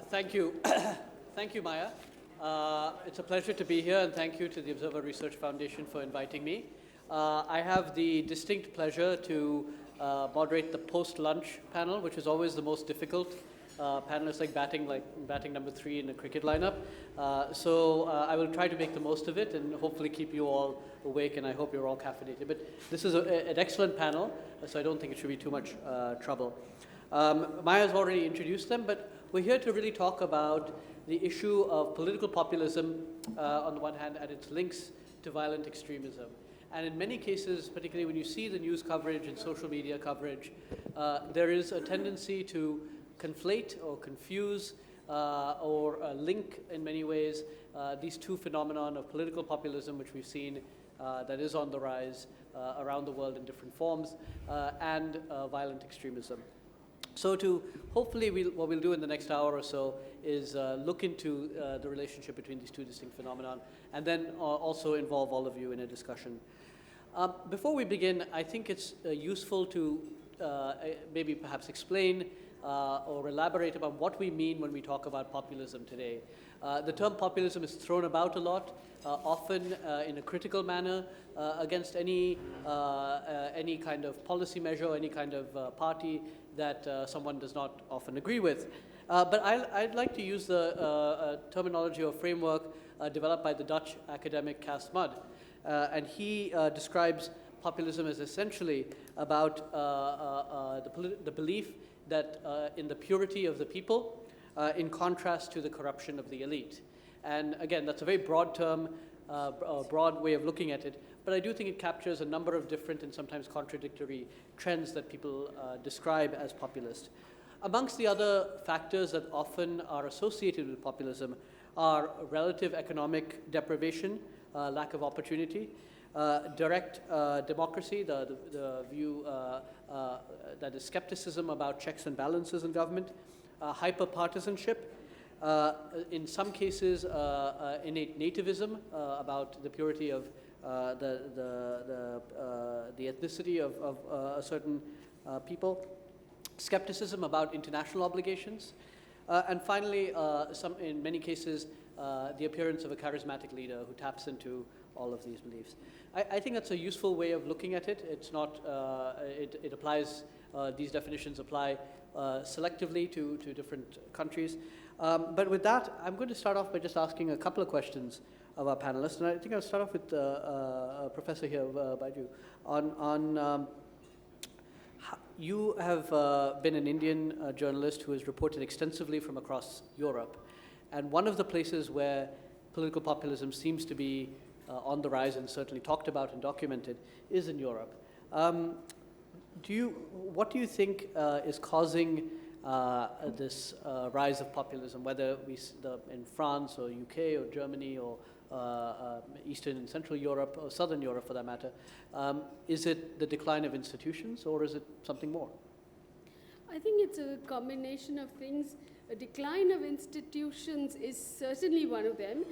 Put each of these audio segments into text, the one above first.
Thank you. Thank you, Maya. It's a pleasure to be here, and thank you to the Observer Research Foundation for inviting me. I have the distinct pleasure to moderate the post-lunch panel, which is always the most difficult. Panel is like batting number 3 in a cricket lineup. So I will try to make the most of it and hopefully keep you all awake, and I hope you're all caffeinated. But this is an excellent panel, so I don't think it should be too much trouble. Maya's already introduced them, but we're here to really talk about the issue of political populism on the one hand and its links to violent extremism. And in many cases, particularly when you see the news coverage and social media coverage, there is a tendency to conflate or confuse or link in many ways these two phenomenon of political populism, which we've seen that is on the rise around the world in different forms, and violent extremism. So hopefully what we'll do in the next hour or so is look into the relationship between these two distinct phenomena, and then also involve all of you in a discussion. Before we begin, I think it's useful to maybe perhaps explain or elaborate about what we mean when we talk about populism today. The term populism is thrown about a lot, often in a critical manner against any kind of policy measure or any kind of party that someone does not often agree with. But I'd like to use the terminology or framework developed by the Dutch academic Cas Mud. And he describes populism as essentially about the belief that in the purity of the people in contrast to the corruption of the elite. And again, that's a very broad term, broad way of looking at it, but I do think it captures a number of different and sometimes contradictory trends that people describe as populist. Amongst the other factors that often are associated with populism are relative economic deprivation, lack of opportunity, direct democracy, the view that is skepticism about checks and balances in government, hyper-partisanship, in some cases innate nativism about the purity of the ethnicity of a certain people, skepticism about international obligations, and finally, in many cases, the appearance of a charismatic leader who taps into all of these beliefs. I think that's a useful way of looking at it. It's not, it applies, these definitions apply selectively to different countries. But with that, I'm going to start off by just asking a couple of questions of our panelists. And I think I'll start off with Professor here, Vaiju, on you have been an Indian journalist who has reported extensively from across Europe. And one of the places where political populism seems to be on the rise and certainly talked about and documented is in Europe. What do you think is causing this rise of populism, whether in France or UK or Germany or Eastern and Central Europe or Southern Europe for that matter? Is it the decline of institutions or is it something more? I think it's a combination of things. A decline of institutions is certainly one of them.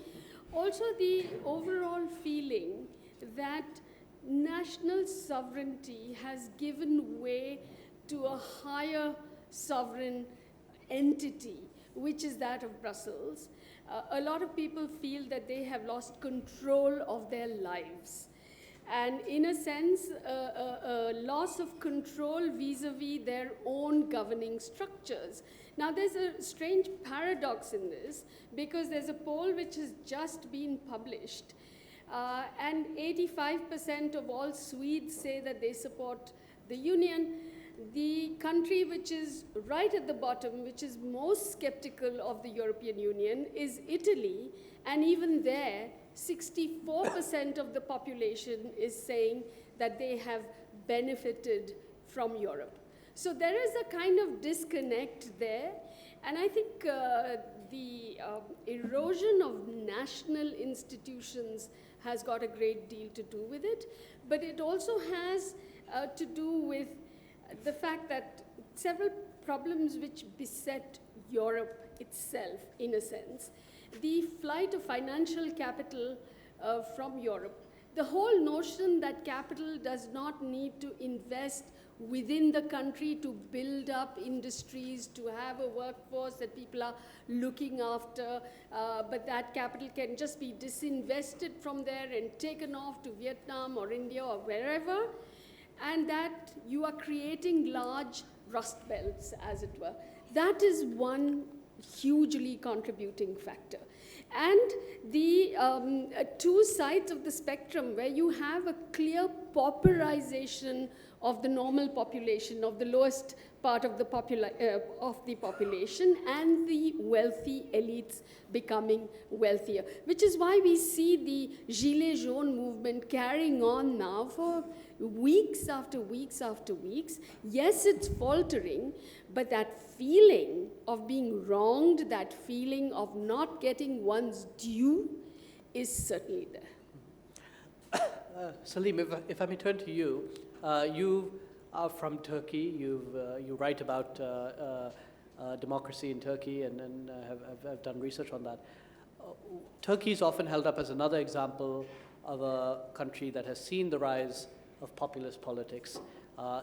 Also, the overall feeling that national sovereignty has given way to a higher sovereign entity, which is that of Brussels. A lot of people feel that they have lost control of their lives. And in a sense, a loss of control vis-a-vis their own governing structures. Now, there's a strange paradox in this, because there's a poll which has just been published, and 85% of all Swedes say that they support the Union. The country which is right at the bottom, which is most skeptical of the European Union, is Italy, and even there, 64% of the population is saying that they have benefited from Europe. So there is a kind of disconnect there, and I think the erosion of national institutions has got a great deal to do with it, but it also has to do with the fact that several problems which beset Europe itself, in a sense, the flight of financial capital from Europe, the whole notion that capital does not need to invest within the country to build up industries, to have a workforce that people are looking after, but that capital can just be disinvested from there and taken off to Vietnam or India or wherever, and that you are creating large rust belts, as it were. That is one hugely contributing factor. And the two sides of the spectrum where you have a clear pauperization of the normal population, of the lowest part of the population, and the wealthy elites becoming wealthier, which is why we see the Gilets jaunes movement carrying on now for weeks after weeks after weeks. Yes, it's faltering, but that feeling of being wronged, that feeling of not getting one's due is certainly there. Salim, if I may turn to you, you are from Turkey. You write about democracy in Turkey and have done research on that. Turkey is often held up as another example of a country that has seen the rise of populist politics.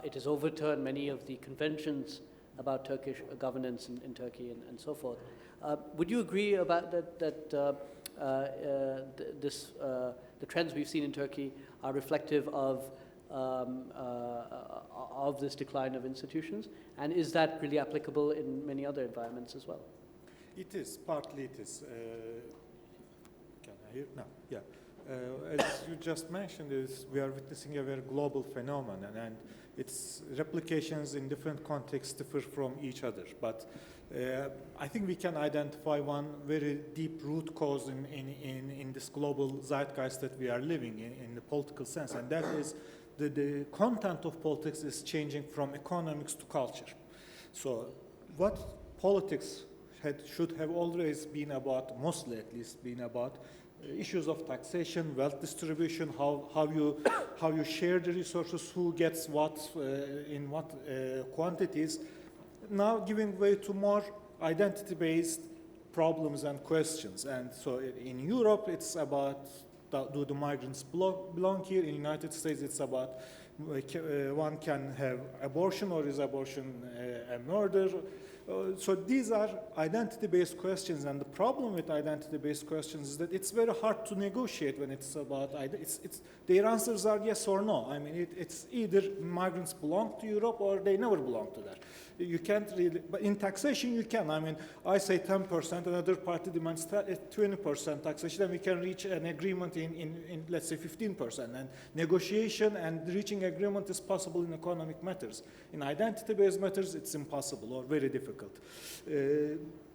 It has overturned many of the conventions about Turkish governance in Turkey and so forth. Would you agree about that the trends we've seen in Turkey are reflective of this decline of institutions? And is that really applicable in many other environments as well? It is, partly it is. Can I hear? No, yeah. As you just mentioned, we are witnessing a very global phenomenon, and its replications in different contexts differ from each other. But I think we can identify one very deep root cause in this global zeitgeist that we are living in the political sense, and that is the content of politics is changing from economics to culture. So what politics should have always been about, mostly at least been about, issues of taxation, wealth distribution, how you share the resources, who gets what in what quantities, now giving way to more identity-based problems and questions. And so in Europe, it's about do the migrants belong here? In the United States, it's about one can have abortion, or is abortion a murder? So these are identity-based questions, and the problem with identity-based questions is that it's very hard to negotiate when it's about their answers are yes or no. I mean, it's either migrants belong to Europe or they never belong to there. You can't really, but in taxation you can. I mean, I say 10%, another party demands 20% taxation, and we can reach an agreement in let's say 15%. And negotiation and reaching agreement is possible in economic matters. In identity-based matters, it's impossible or very difficult.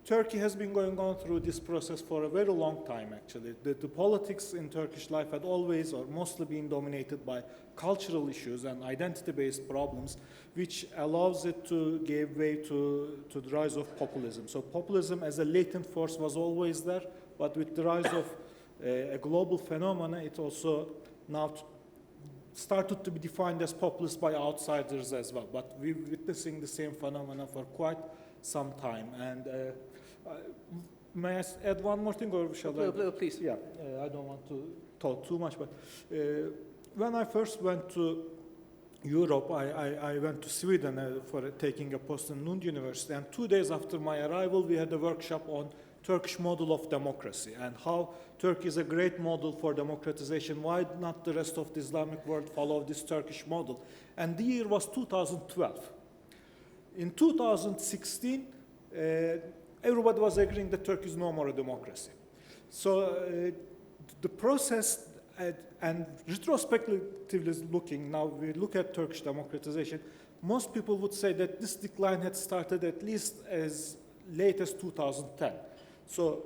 Turkey has been going on through this process for a very long time, actually. The politics in Turkish life had always or mostly been dominated by cultural issues and identity-based problems, which allows it to give way to the rise of populism. So populism as a latent force was always there, but with the rise of a global phenomena, it also now started to be defined as populist by outsiders as well. But we're witnessing the same phenomena for quite some time. And may I add one more thing, or shall I? Please. Yeah, I don't want to talk too much, but when I first went to Europe, I went to Sweden for taking a post in Lund University, and 2 days after my arrival, we had a workshop on Turkish model of democracy and how Turkey is a great model for democratization. Why not the rest of the Islamic world follow this Turkish model? And the year was 2012. In 2016, everybody was agreeing that Turkey is no more a democracy. So the process, and retrospectively looking, now we look at Turkish democratization, most people would say that this decline had started at least as late as 2010. So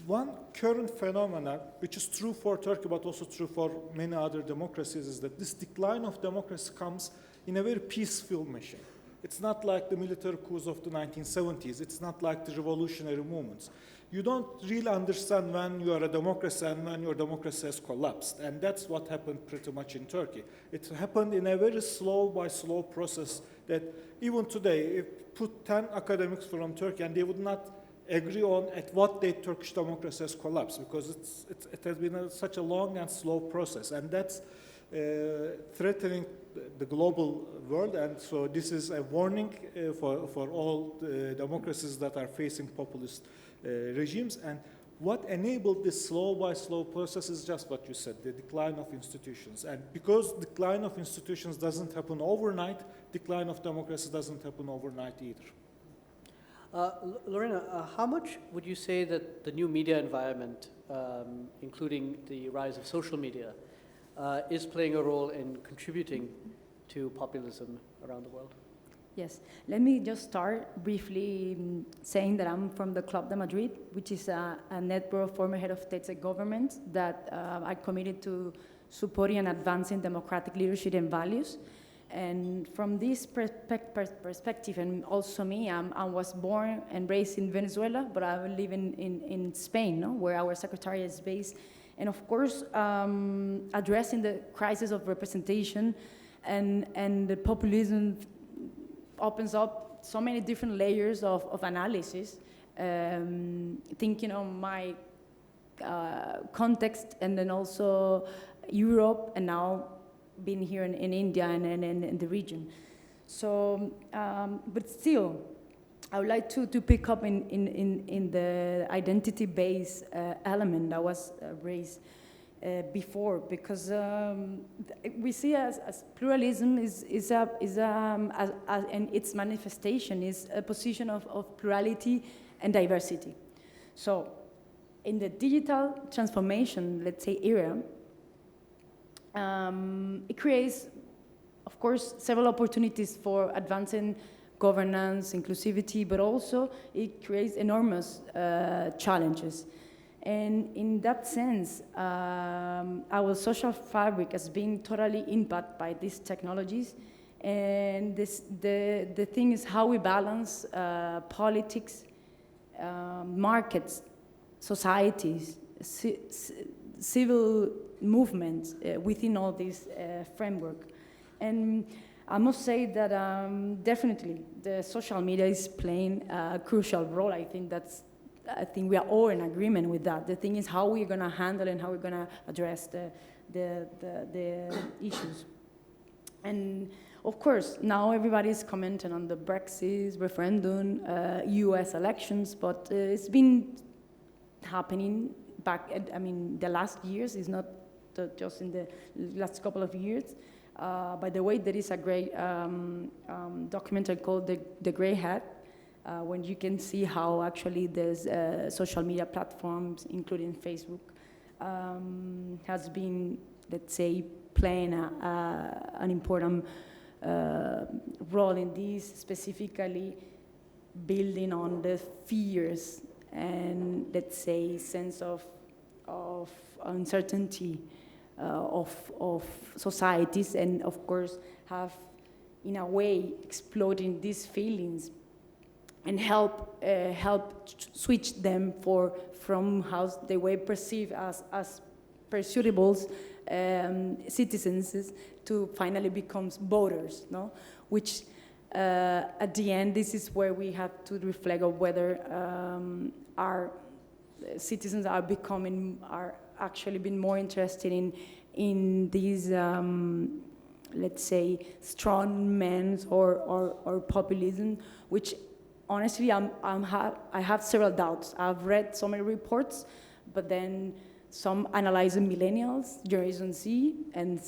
one current phenomena, which is true for Turkey but also true for many other democracies, is that this decline of democracy comes in a very peaceful mission. It's not like the military coups of the 1970s. It's not like the revolutionary movements. You don't really understand when you are a democracy and when your democracy has collapsed. And that's what happened pretty much in Turkey. It happened in a very slow by slow process that even today, if put 10 academics from Turkey and they would not agree on at what date Turkish democracy has collapsed, because it has been such a long and slow process. And that's threatening the global world, and so this is a warning for all democracies that are facing populist regimes. And what enabled this slow process is just what you said, the decline of institutions. And because decline of institutions doesn't happen overnight, decline of democracy doesn't happen overnight either. Lorena, how much would you say that the new media environment, including the rise of social media, is playing a role in contributing to populism around the world? Yes, let me just start briefly saying that I'm from the Club de Madrid, which is a network of former head of states and governments that are committed to supporting and advancing democratic leadership and values. And from this perspective, and also me, I was born and raised in Venezuela, but I live in Spain, no? Where our secretariat is based. And of course, addressing the crisis of representation and the populism opens up so many different layers of analysis, thinking on my context, and then also Europe, and now being here in India and in the region. So, but still, I would like to pick up in the identity-based element that was raised before, because we see as pluralism and its manifestation is a position of plurality and diversity. So in the digital transformation, let's say, era, it creates, of course, several opportunities for advancing governance, inclusivity, but also it creates enormous challenges. And in that sense, our social fabric has been totally impacted by these technologies. And the thing is how we balance politics, markets, societies, civil movements within all this framework. And I must say that definitely the social media is playing a crucial role. I think we are all in agreement with that. The thing is how we're going to handle and how we're going to address the issues. And of course, now everybody's commenting on the Brexit referendum, US elections, but it's been happening back, the last years, is not just in the last couple of years. By the way, there is a great documentary called The Grey Hat, when you can see how actually there's social media platforms, including Facebook, has been, let's say, playing an important role in this, specifically building on the fears and, let's say, sense of uncertainty of societies, and of course have, in a way, exploding these feelings and help switch them from how they were perceived as persuadables citizens to finally become voters, no? Which at the end, this is where we have to reflect on whether our citizens are actually being more interested in these, let's say, strong men or populism, which honestly I have several doubts. I've read so many reports, but then some analyzing millennials, Generation Z, and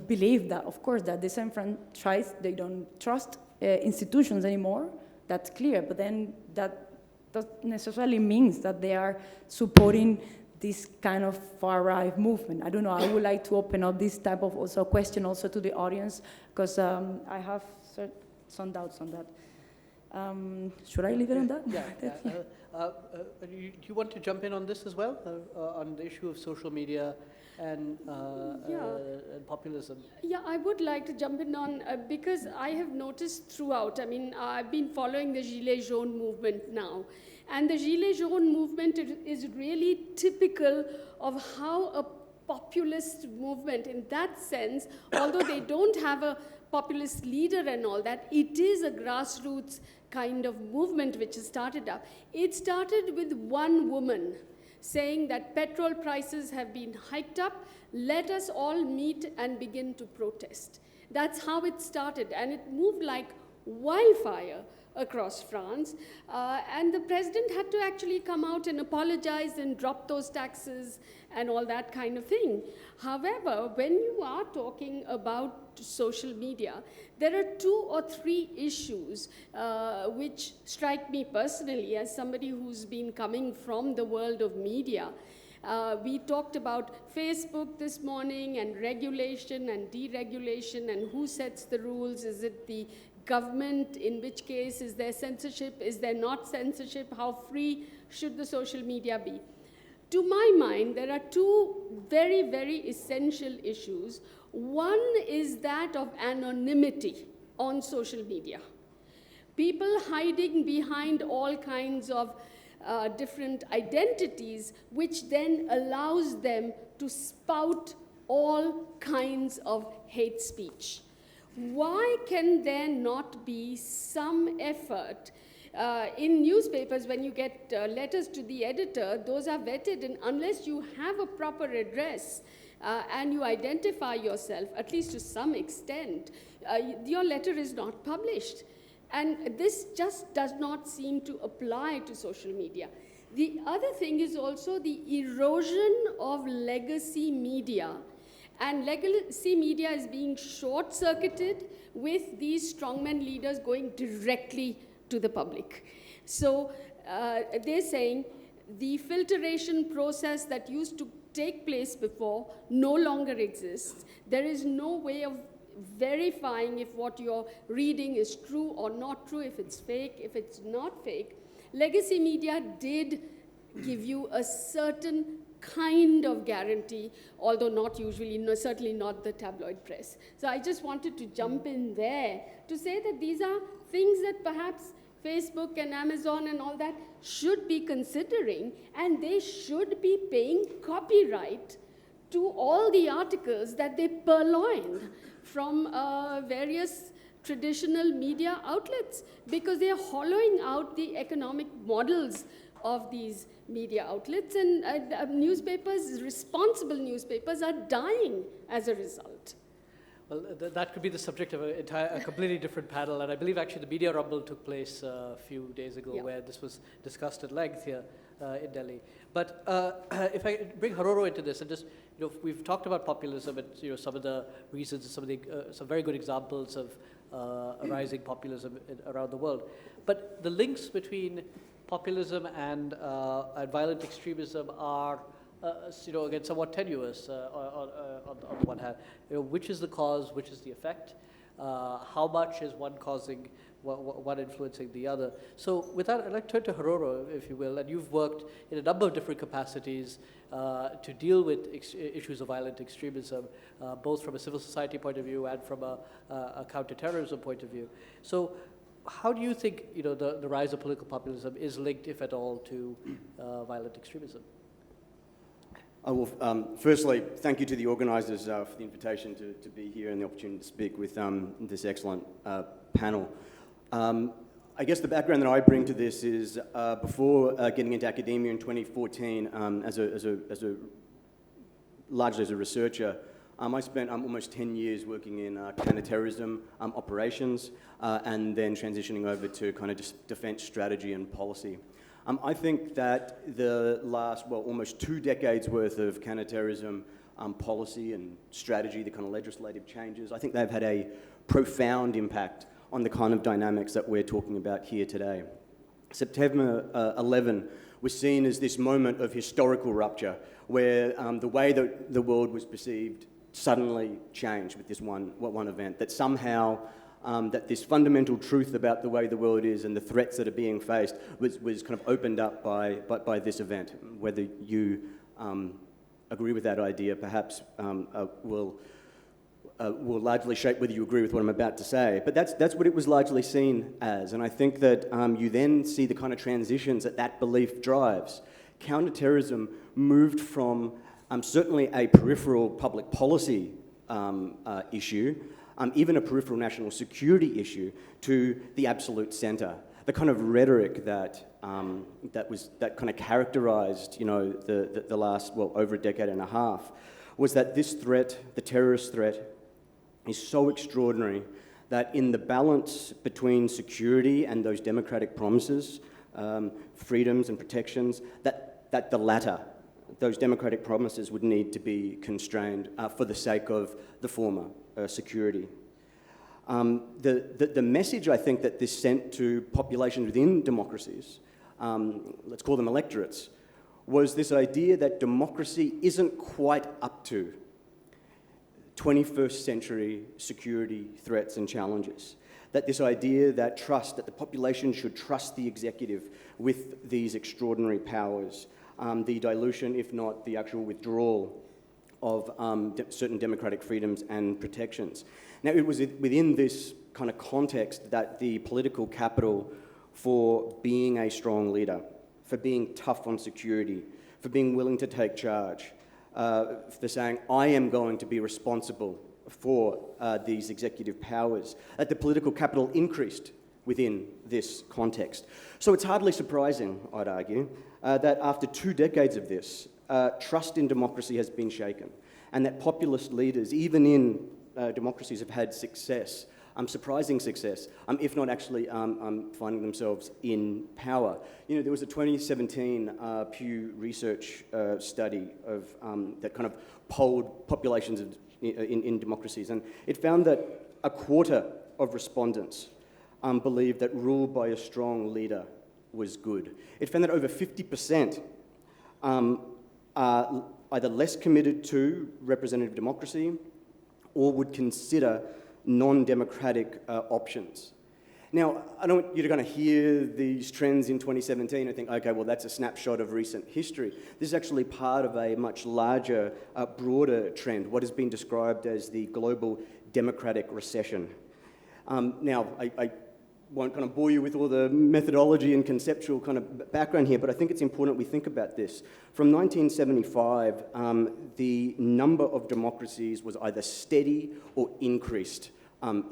believe that, of course, that disenfranchised, they don't trust institutions anymore. That's clear, but then that doesn't necessarily means that they are supporting this kind of far-right movement. I don't know, I would like to open up this type of also question also to the audience, because I have some doubts on that. Should I leave it on that? Yeah. Do you want to jump in on this as well, on the issue of social media and populism? Yeah, I would like to jump in on, because I have noticed throughout, I've been following the Gilets jaunes movement now, and the Gilets jaunes movement is really typical of how a populist movement, in that sense, although they don't have a populist leader and all that, it is a grassroots kind of movement which has started up. It started with one woman saying that petrol prices have been hiked up, let us all meet and begin to protest. That's how it started, and it moved like wildfire across France, and the president had to actually come out and apologize and drop those taxes and all that kind of thing. However, when you are talking about social media, there are 2 or 3 issues which strike me personally as somebody who's been coming from the world of media. We talked about Facebook this morning and regulation and deregulation and who sets the rules. Is it the government? In which case, is there censorship? Is there not censorship? How free should the social media be? To my mind, there are 2 very, very essential issues. One is that of anonymity on social media. People hiding behind all kinds of different identities, which then allows them to spout all kinds of hate speech. Why can there not be some effort in newspapers? When you get letters to the editor, those are vetted, and unless you have a proper address and you identify yourself, at least to some extent, your letter is not published. And this just does not seem to apply to social media. The other thing is also the erosion of legacy media. And legacy media is being short-circuited with these strongman leaders going directly to the public. So they're saying the filtration process that used to take place before no longer exists. There is no way of verifying if what you're reading is true or not true, if it's fake, if it's not fake. Legacy media did give you a certain kind of guarantee, although not usually, no, certainly not the tabloid press. So I just wanted to jump in there to say that these are things that perhaps Facebook and Amazon and all that should be considering, and they should be paying copyright to all the articles that they purloined from various traditional media outlets, because they are hollowing out the economic models of these media outlets, and newspapers, responsible newspapers, are dying as a result. Well, that could be the subject of a completely different panel, and I believe actually the media rumble took place a few days ago, yeah, where this was discussed at length here in Delhi. But if I bring Haroro into this, and just, we've talked about populism and some of the reasons, some very good examples of rising populism around the world. But the links between populism and violent extremism are, again, somewhat tenuous on the one hand. Which is the cause, which is the effect? How much is one causing, one influencing the other? So with that, I'd like to turn to Haroro, if you will, and you've worked in a number of different capacities to deal with issues of violent extremism, both from a civil society point of view and from a counterterrorism point of view. So how do you think the rise of political populism is linked, if at all, to violent extremism? I will, firstly, thank you to the organisers for the invitation to be here and the opportunity to speak with this excellent panel. I guess the background that I bring to this is before getting into academia in 2014, largely as a researcher, I spent almost 10 years working in counterterrorism operations and then transitioning over to kind of defence strategy and policy. I think that the last, almost 2 decades worth of counterterrorism policy and strategy, the kind of legislative changes, I think they've had a profound impact on the kind of dynamics that we're talking about here today. September 11 was seen as this moment of historical rupture where the way that the world was perceived suddenly changed with this one event, that somehow that this fundamental truth about the way the world is and the threats that are being faced was kind of opened up by this event. Whether you agree with that idea perhaps will largely shape whether you agree with what I'm about to say. But that's what it was largely seen as. And I think that you then see the kind of transitions that belief drives. Counterterrorism moved from certainly a peripheral public policy issue, even a peripheral national security issue, to the absolute centre. the kind of rhetoric that that kind of characterized, the last, over a decade and a half, was that this threat, the terrorist threat, is so extraordinary that in the balance between security and those democratic promises, freedoms and protections, that the latter, those democratic promises, would need to be constrained for the sake of the former, security. The message, I think, that this sent to populations within democracies, let's call them electorates, was this idea that democracy isn't quite up to 21st century security threats and challenges. That this idea that that the population should trust the executive with these extraordinary powers, the dilution, if not the actual withdrawal of certain democratic freedoms and protections. Now, it was within this kind of context that the political capital for being a strong leader, for being tough on security, for being willing to take charge, for saying, I am going to be responsible for these executive powers, that the political capital increased within this context. So it's hardly surprising, I'd argue, that after 2 decades of this, trust in democracy has been shaken, and that populist leaders, even in democracies, have had success, surprising success, if not actually finding themselves in power. There was a 2017 Pew Research study of that kind of polled populations in democracies, and it found that a quarter of respondents believed that rule by a strong leader was good. It found that over 50% are either less committed to representative democracy or would consider non-democratic options. Now, I don't want you to kind of hear these trends in 2017 and think, okay, well, that's a snapshot of recent history. This is actually part of a much larger, broader trend, what has been described as the global democratic recession. Now, I won't kind of bore you with all the methodology and conceptual kind of background here, but I think it's important we think about this. From 1975, the number of democracies was either steady or increased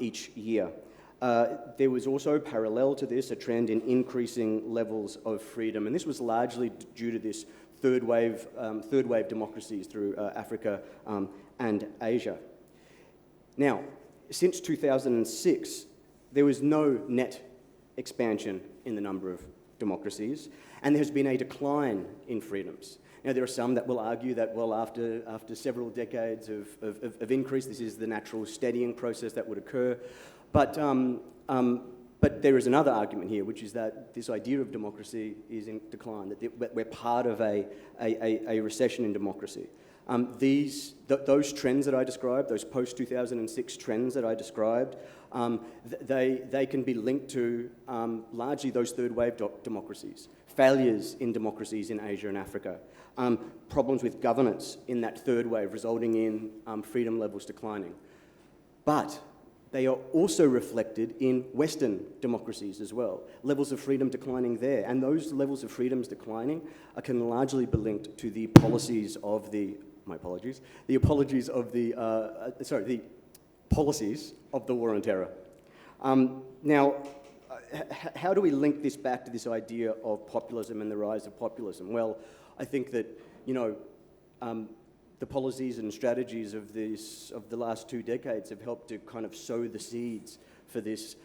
each year. There was also, parallel to this, a trend in increasing levels of freedom, and this was largely due to this third wave democracies through Africa and Asia. Now, since 2006, there was no net expansion in the number of democracies, and there has been a decline in freedoms. Now, there are some that will argue that, well, after several decades of increase, this is the natural steadying process that would occur. But there is another argument here, which is that this idea of democracy is in decline, that we're part of a recession in democracy. Those trends that I described, those post-2006 trends that I described, they can be linked to largely those third-wave democracies, failures in democracies in Asia and Africa, problems with governance in that third wave resulting in freedom levels declining. But they are also reflected in Western democracies as well, levels of freedom declining there. And those levels of freedoms declining can largely be linked to the policies of the policies of the war on terror. Now, how do we link this back to this idea of populism and the rise of populism? Well, I think that, the policies and strategies of the last 2 decades have helped to kind of sow the seeds for this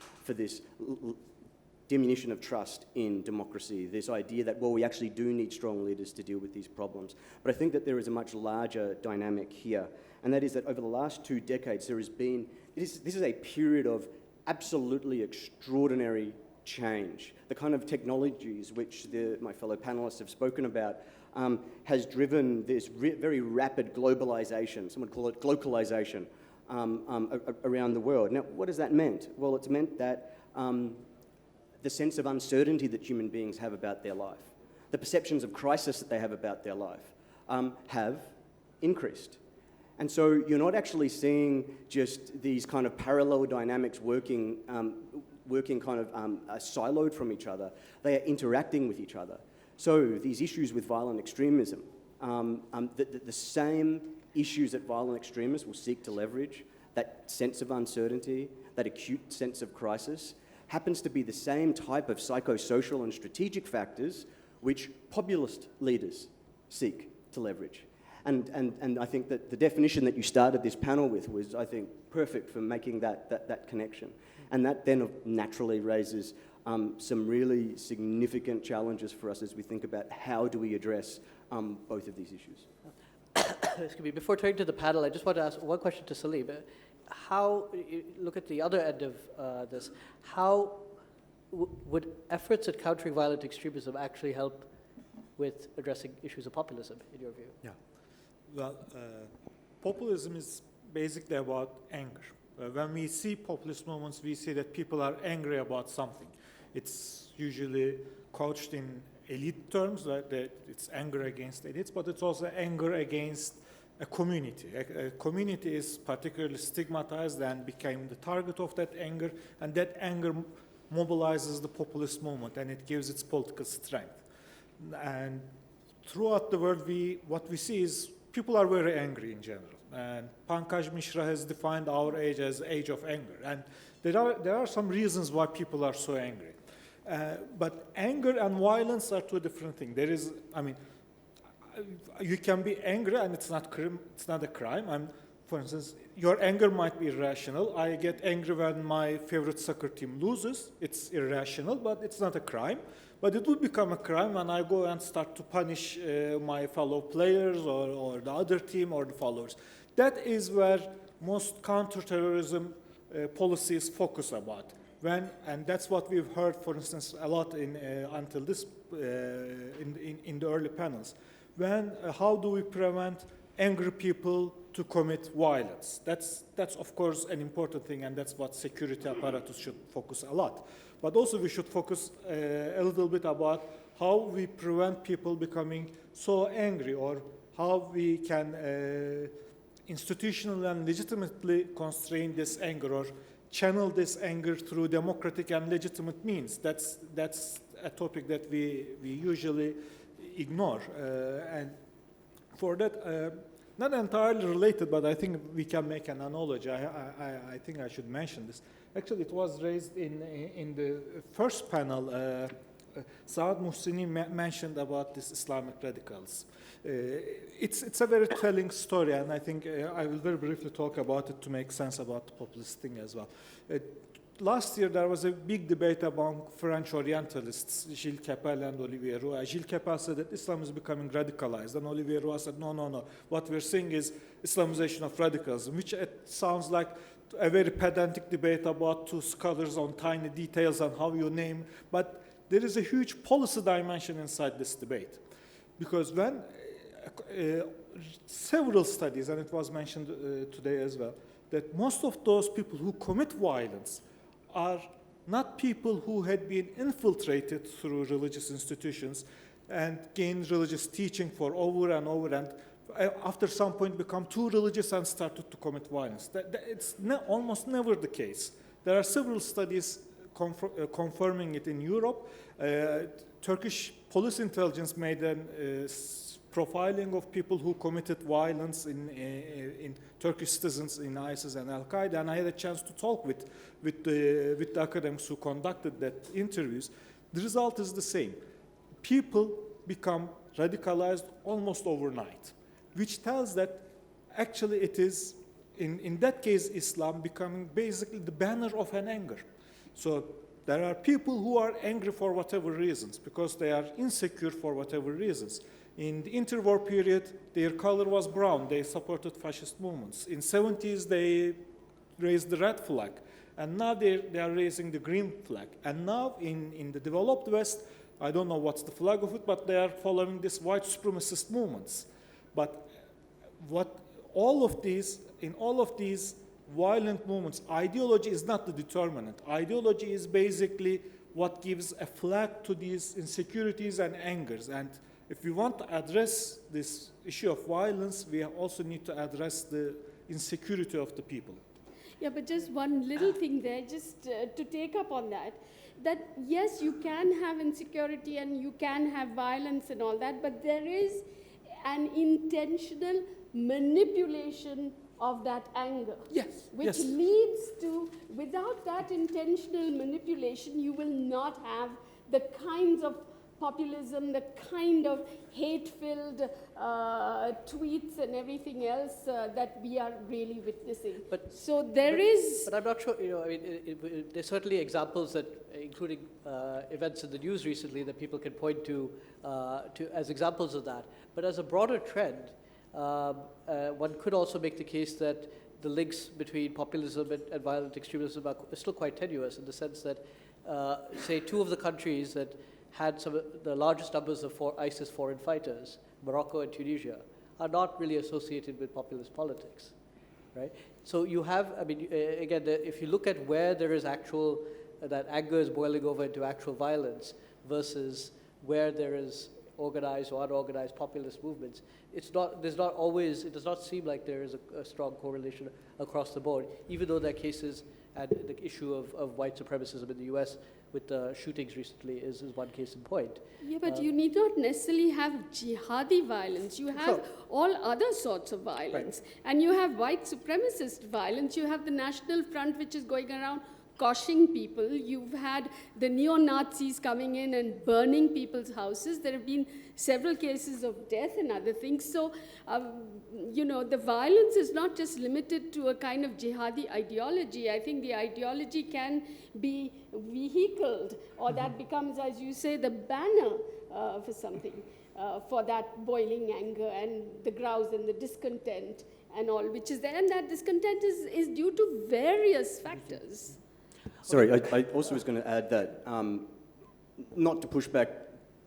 diminution of trust in democracy, this idea that, well, we actually do need strong leaders to deal with these problems. But I think that there is a much larger dynamic here, and that is that over the last 2 decades, this is a period of absolutely extraordinary change. The kind of technologies which my fellow panelists have spoken about has driven this very rapid globalization, some would call it glocalization, around the world. Now, what has that meant? Well, it's meant that the sense of uncertainty that human beings have about their life, the perceptions of crisis that they have about their life, have increased. And so you're not actually seeing just these kind of parallel dynamics working kind of siloed from each other. They are interacting with each other. So these issues with violent extremism, the same issues that violent extremists will seek to leverage, that sense of uncertainty, that acute sense of crisis, happens to be the same type of psychosocial and strategic factors which populist leaders seek to leverage. And I think that the definition that you started this panel with was, I think, perfect for making that connection. And that then naturally raises some really significant challenges for us as we think about how do we address both of these issues. Excuse me, before turning to the panel, I just want to ask one question to Salim. How, you look at the other end of this, how would efforts at countering violent extremism actually help with addressing issues of populism, in your view? Yeah. Well, populism is basically about anger. When we see populist movements, we see that people are angry about something. It's usually couched in elite terms, that it's anger against elites, but it's also anger against a community. A community is particularly stigmatized and became the target of that anger, and that anger mobilizes the populist movement, and it gives its political strength. And throughout the world, what we see is people are very angry in general. And Pankaj Mishra has defined our age as age of anger. And there are some reasons why people are so angry. But anger and violence are two different things. You can be angry and it's not a crime. For instance, your anger might be irrational. I get angry when my favorite soccer team loses. It's irrational, but it's not a crime. But it would become a crime when I go and start to punish my fellow players or the other team or the followers. That is where most counterterrorism policies focus about. And that's what we've heard, for instance, a lot until this in the early panels. How do we prevent angry people to commit violence? That's of course an important thing, and that's what security apparatus should focus a lot. But also we should focus a little bit about how we prevent people becoming so angry, or how we can institutionally and legitimately constrain this anger, or channel this anger through democratic and legitimate means. That's a topic that we usually ignore. And for that, not entirely related, but I think we can make an analogy. I think I should mention this. Actually, it was raised in the first panel. Saad Muhsini mentioned about these Islamic radicals. It's a very telling story, and I think I will very briefly talk about it to make sense about the populist thing as well. Last year, there was a big debate among French Orientalists, Gilles Kepel and Olivier Roy. Gilles Kepel said that Islam is becoming radicalized, and Olivier Roy said, no. What we're seeing is Islamization of radicalism, which it sounds like a very pedantic debate about two scholars on tiny details and how you name. But there is a huge policy dimension inside this debate. Because when several studies, and it was mentioned today as well, that most of those people who commit violence are not people who had been infiltrated through religious institutions and gained religious teaching for over and over, and after some point become too religious and started to commit violence. It's almost never the case. There are several studies confirming it in Europe. Turkish police intelligence made a profiling of people who committed violence in Turkish citizens in ISIS and Al-Qaeda, and I had a chance to talk with the academics who conducted that interviews. The result is the same. People become radicalized almost overnight, which tells that actually it is, in that case, Islam becoming basically the banner of an anger. So there are people who are angry for whatever reasons, because they are insecure for whatever reasons. In the interwar period, their color was brown. They supported fascist movements. In 70s, they raised the red flag. And now they are raising the green flag. And now in the developed West, I don't know what's the flag of it, but they are following these white supremacist movements. But in all of these violent movements, ideology is not the determinant. Ideology is basically what gives a flag to these insecurities and angers. And if we want to address this issue of violence, we also need to address the insecurity of the people. Yeah, but just one little thing there, just to take up on that yes, you can have insecurity and you can have violence and all that, but there is an intentional manipulation of that anger. Yes, Which yes. leads to, without that intentional manipulation, you will not have the kinds of populism, the kind of hate-filled tweets and everything else that we are really witnessing. But- so there is. But I'm not sure, I mean, there's certainly examples that, including events in the news recently, that people can point to as examples of that. But as a broader trend, one could also make the case that the links between populism and violent extremism are still quite tenuous, in the sense that, say, two of the countries that had some of the largest numbers of ISIS foreign fighters, Morocco and Tunisia, are not really associated with populist politics, right? So you have, I mean, again, if you look at where there is actual, that anger is boiling over into actual violence versus where there is organized or unorganized populist movements, it does not seem like there is a strong correlation across the board, even though there are cases, and the issue of white supremacism in the US with the shootings recently is one case in point. Yeah, but you need not necessarily have jihadi violence. You have Sure. all other sorts of violence. And you have white supremacist violence. You have the National Front, which is going around coshing people. You've had the neo-Nazis coming in and burning people's houses. There have been several cases of death and other things. So, the violence is not just limited to a kind of jihadi ideology. I think the ideology can be vehicled, or that becomes, as you say, the banner for something, for that boiling anger and the grouse and the discontent and all, which is there. And that discontent is due to various factors. Sorry, I also was going to add that, not to push back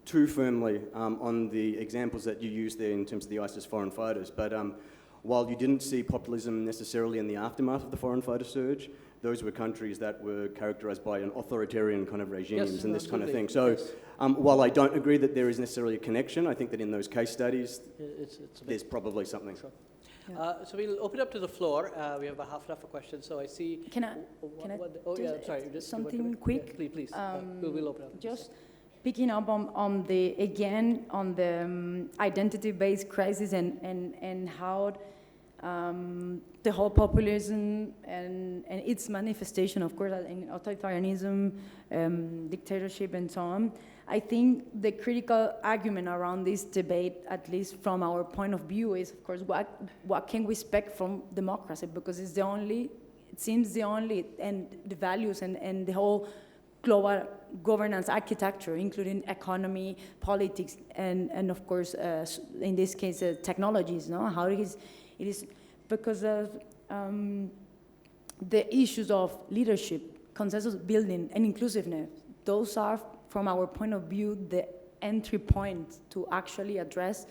too firmly on the examples that you used there in terms of the ISIS foreign fighters, but while you didn't see populism necessarily in the aftermath of the foreign fighter surge, those were countries that were characterized by an authoritarian kind of regimes, Yes, and this kind of thing. absolutely. So Yes. while I don't agree that there is necessarily a connection, I think that in those case studies, It's a there's probably something. Sure. So we'll open up to the floor. We have about half an hour for questions. So I see. Can I Oh, yeah, just sorry. add Just something yeah, quick? please. We'll open up. Just picking up on the identity-based crisis and how the whole populism and its manifestation, of course, in authoritarianism, dictatorship, and so on. I think the critical argument around this debate, at least from our point of view, is, of course, what can we expect from democracy? Because it's it seems the only, and the values and the whole global governance architecture, including economy, politics, and of course, in this case, technologies, no? How it is because of the issues of leadership, consensus building, and inclusiveness. Those are, from our point of view, the entry point to actually address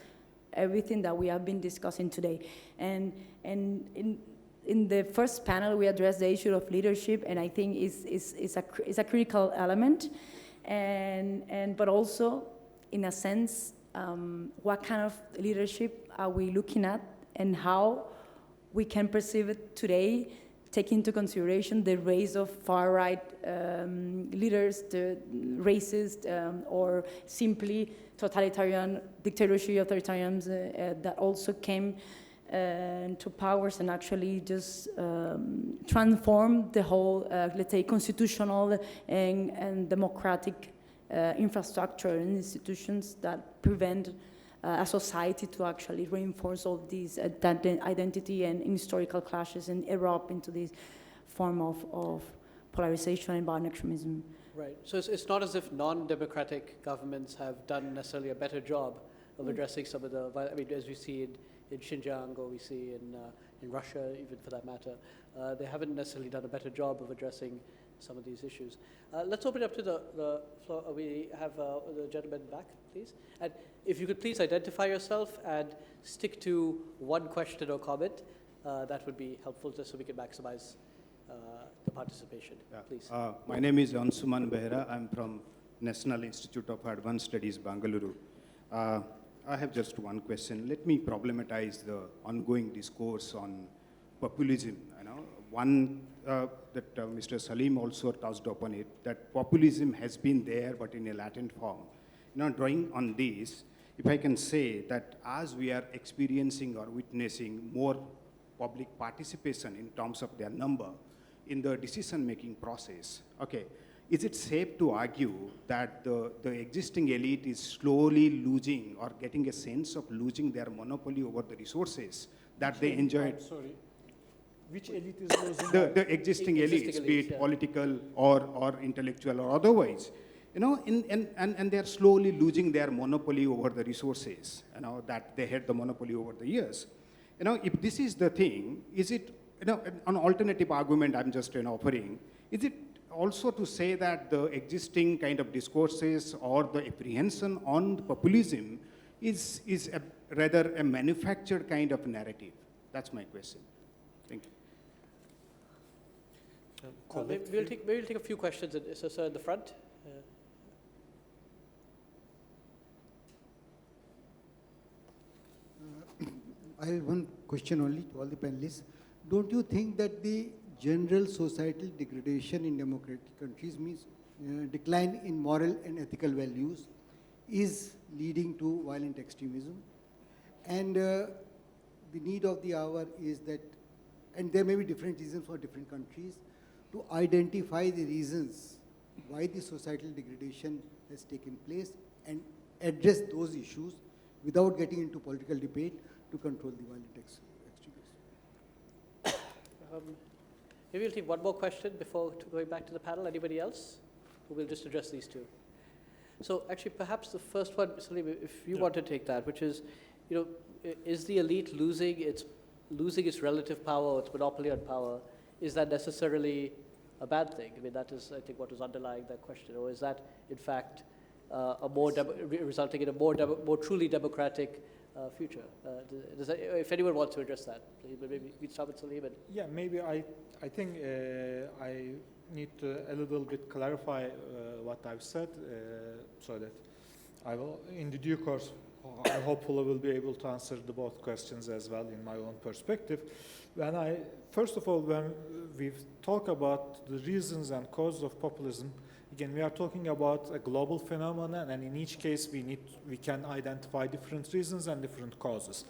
everything that we have been discussing today. And in the first panel, we addressed the issue of leadership, and I think it's a critical element. But also, in a sense, what kind of leadership are we looking at, and how we can perceive it today, taking into consideration the rise of far-right leaders, the racist, or simply totalitarian, dictatorship authoritarians that also came to powers and actually just transform the whole, let's say, constitutional and democratic infrastructure and institutions that prevent a society to actually reinforce all these identity and historical clashes and erupt into this form of polarization and violent extremism. Right. So it's not as if non-democratic governments have done necessarily a better job of addressing some of the, I mean, as we see in Xinjiang, or we see in Russia, even for that matter, they haven't necessarily done a better job of addressing some of these issues. Let's open it up to the floor. We have the gentleman back, please. And if you could please identify yourself and stick to one question or comment, that would be helpful, just so we can maximize the participation. Yeah. Please. My name is Ansuman Behra. I'm from National Institute of Advanced Studies, Bangalore. I have just one question. Let me problematize the ongoing discourse on populism. You know, one that Mr. Salim also touched upon it, that populism has been there, but in a latent form. Now, drawing on this, if I can say that as we are experiencing or witnessing more public participation in terms of their number in the decision-making process, okay, is it safe to argue that the existing elite is slowly losing or getting a sense of losing their monopoly over the resources that they enjoyed? Sorry. Which elite is losing? The existing elites, be it yeah. political or intellectual or otherwise, you know, and they're slowly losing their monopoly over the resources, you know, that they had the monopoly over the years. You know, if this is the thing, is it, you know, an alternative argument I'm just, you know, offering, is it also to say that the existing kind of discourses or the apprehension on populism is rather a manufactured kind of narrative? That's my question. Thank you. Maybe we'll take a few questions. So, sir, in the front. I have one question only to all the panelists. Don't you think that the general societal degradation in democratic countries means decline in moral and ethical values is leading to violent extremism? And the need of the hour is that, and there may be different reasons for different countries, to identify the reasons why the societal degradation has taken place and address those issues without getting into political debate to control the violent extremism. Maybe we'll take one more question before going back to the panel. Anybody else? Or we'll just address these two. So actually, perhaps the first one, Salim, if you want to take that, which is, you know, is the elite losing its relative power or its monopoly on power? Is that necessarily a bad thing? I mean, that is, I think, what was underlying that question. Or is that, in fact, resulting in a more truly democratic future? If anyone wants to address that, please, but maybe we start with Salim. Yeah, maybe I think I need to a little bit clarify what I've said so that I will, in the due course, I hopefully will be able to answer the both questions as well in my own perspective. First of all, when we talk about the reasons and causes of populism, again, we are talking about a global phenomenon, and in each case we can identify different reasons and different causes.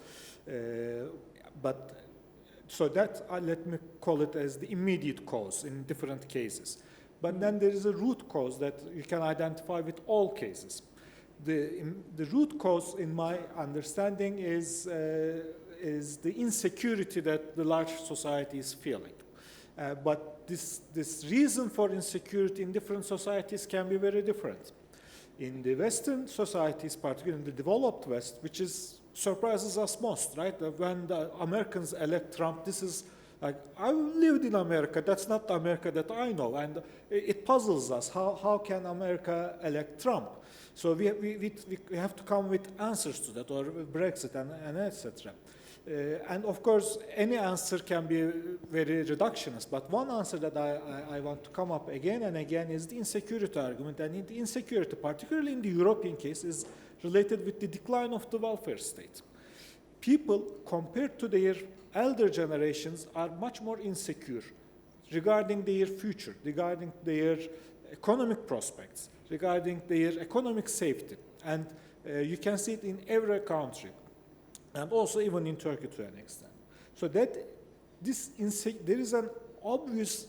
So that, let me call it as the immediate cause in different cases. But then there is a root cause that you can identify with all cases. The root cause, in my understanding, is the insecurity that the large society is feeling. But this reason for insecurity in different societies can be very different. In the Western societies, particularly in the developed West, which surprises us most, right? When the Americans elect Trump, this is like, I lived in America, that's not the America that I know, and it puzzles us. How can America elect Trump? So we have to come with answers to that, or Brexit and etc. And of course, any answer can be very reductionist, but one answer that I want to come up again and again is the insecurity argument. And the insecurity, particularly in the European case, is related with the decline of the welfare state. People, compared to their elder generations, are much more insecure regarding their future, regarding their economic prospects, regarding their economic safety. And you can see it in every country, and also even in Turkey to an extent. So that there is an obvious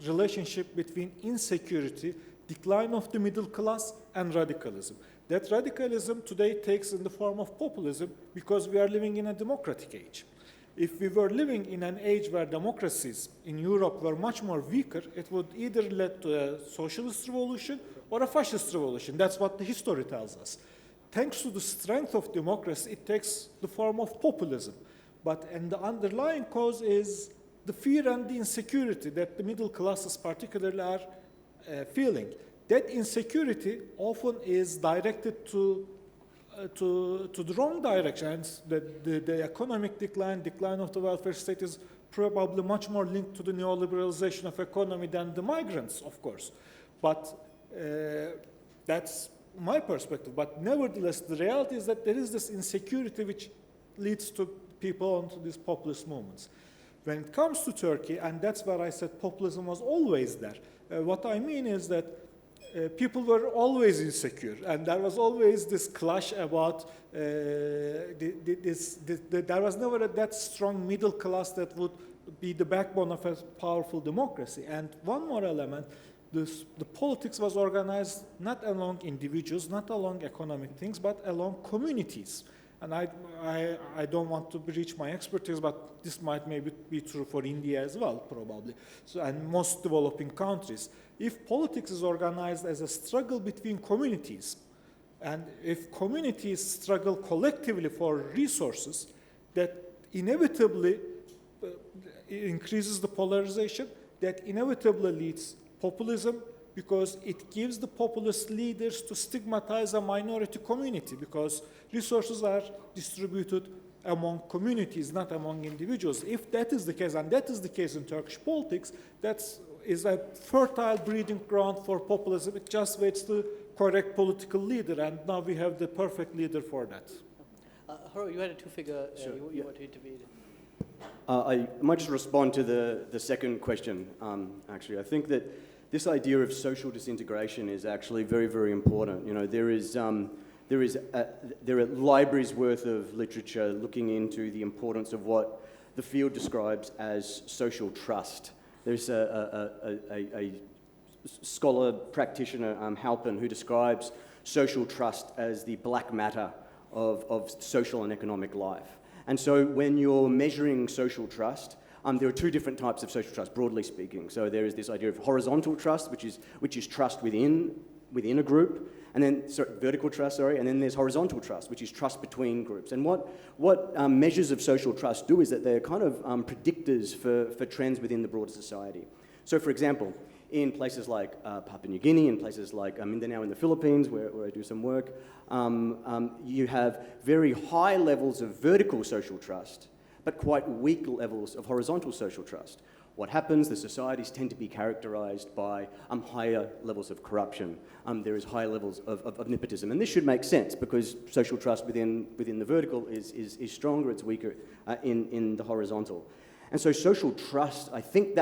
relationship between insecurity, decline of the middle class, and radicalism. That radicalism today takes in the form of populism because we are living in a democratic age. If we were living in an age where democracies in Europe were much more weaker, it would either lead to a socialist revolution or a fascist revolution. That's what the history tells us. Thanks to the strength of democracy, it takes the form of populism. And the underlying cause is the fear and the insecurity that the middle classes particularly are feeling. That insecurity often is directed to the wrong direction. The economic decline of the welfare state is probably much more linked to the neoliberalization of economy than the migrants, of course. But that's my perspective. But nevertheless, the reality is that there is this insecurity which leads to people onto these populist movements. When it comes to Turkey, and that's where I said populism was always there, what I mean is that people were always insecure, and there was always this clash about there was never that strong middle class that would be the backbone of a powerful democracy. And one more element, the politics was organized not along individuals, not along economic things, but along communities. And I don't want to breach my expertise, but this might maybe be true for India as well, probably. So, and most developing countries. If politics is organized as a struggle between communities, and if communities struggle collectively for resources, that inevitably increases the polarization, that inevitably leads populism, because it gives the populist leaders to stigmatize a minority community, because resources are distributed among communities, not among individuals. If that is the case, and that is the case in Turkish politics, that is a fertile breeding ground for populism. It just waits the correct political leader, and now we have the perfect leader for that. Haroro, you had a two-figure, Sure, you yeah. want to intervene. I might just respond to the second question, actually. I think that this idea of social disintegration is actually very, very important. You know, there are libraries worth of literature looking into the importance of what the field describes as social trust. There's a scholar practitioner, Halpin, who describes social trust as the black matter of social and economic life. And so when you're measuring social trust, there are two different types of social trust, broadly speaking. So there is this idea of horizontal trust, which is trust within a group, and then vertical trust, and then there's horizontal trust, which is trust between groups. And what measures of social trust do is that they're kind of predictors for trends within the broader society. So, for example, in places like Papua New Guinea, in places like Mindanao in the Philippines, where I do some work, you have very high levels of vertical social trust, but quite weak levels of horizontal social trust. What happens? The societies tend to be characterized by higher levels of corruption. There is higher levels of nepotism. And this should make sense, because social trust within the vertical is stronger, it's weaker in the horizontal. And so social trust, I think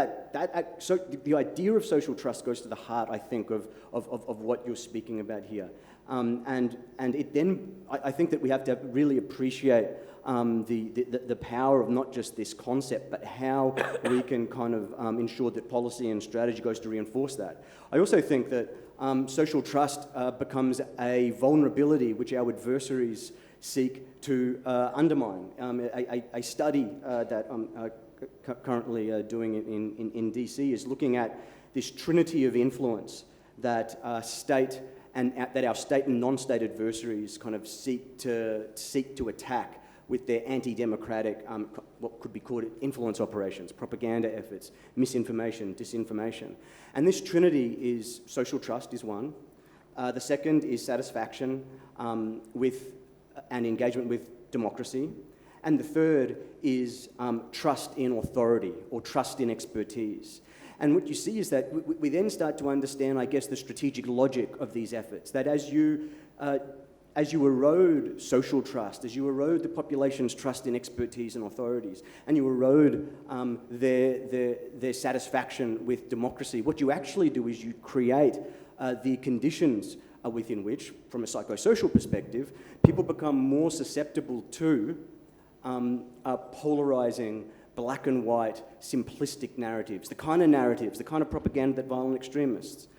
so the idea of social trust goes to the heart, I think, of what you're speaking about here. And it then, I think that we have to really appreciate the power of not just this concept, but how we can kind of ensure that policy and strategy goes to reinforce that. I also think that social trust becomes a vulnerability which our adversaries seek to undermine. A study that I'm currently doing in DC is looking at this trinity of influence that our state and non-state adversaries kind of seek to attack with their anti-democratic, what could be called influence operations, propaganda efforts, misinformation, disinformation. And this trinity is social trust is one. The second is satisfaction with and engagement with democracy. And the third is trust in authority or trust in expertise. And what you see is that we then start to understand, I guess, the strategic logic of these efforts, that as you erode social trust, as you erode the population's trust in expertise and authorities, and you erode their satisfaction with democracy, what you actually do is you create the conditions within which, from a psychosocial perspective, people become more susceptible to polarizing, black and white, simplistic narratives, the kind of propaganda that violent extremists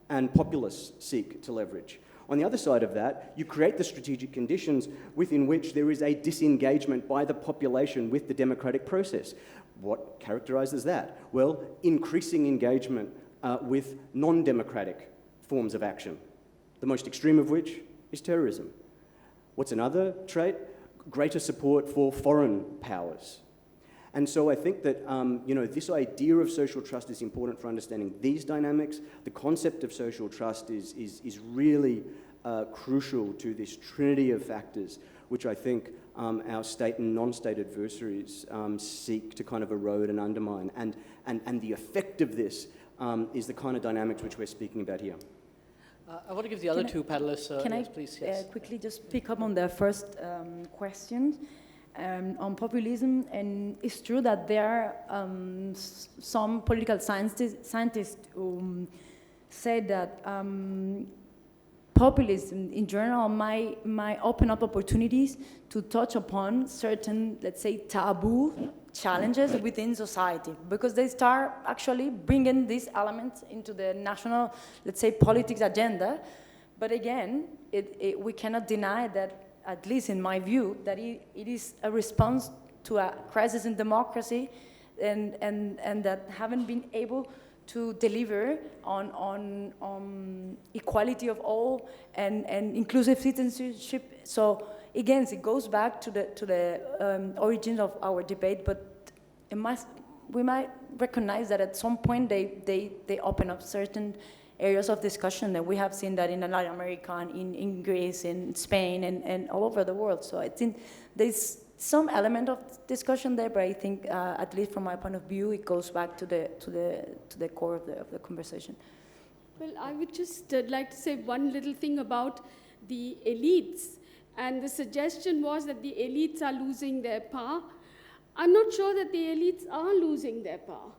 and populists seek to leverage. On the other side of that, you create the strategic conditions within which there is a disengagement by the population with the democratic process. What characterizes that? Well, increasing engagement with non-democratic forms of action, the most extreme of which is terrorism. What's another trait? Greater support for foreign powers. And so I think that this idea of social trust is important for understanding these dynamics. The concept of social trust is really crucial to this trinity of factors, which I think our state and non-state adversaries seek to kind of erode and undermine. And the effect of this is the kind of dynamics which we're speaking about here. I want to give the other two panelists, yes, please. Yes. Quickly just pick up on the first question on populism? And it's true that there are some political scientists who said that populism in general might open up opportunities to touch upon certain, let's say, taboo challenges within society, because they start actually bringing these elements into the national, let's say, politics agenda. But again, we cannot deny that, at least in my view, that it is a response to a crisis in democracy, and that haven't been able to deliver on equality of all and inclusive citizenship. So again, it goes back to the origins of our debate, but we might recognize that at some point they open up certain areas of discussion that we have seen that in Latin America, and in Greece, in Spain, and all over the world. So I think there's some element of discussion there, but I think, at least from my point of view, it goes back to the core of the conversation. Well, I would just like to say one little thing about the elites. And the suggestion was that the elites are losing their power. I'm not sure that the elites are losing their power.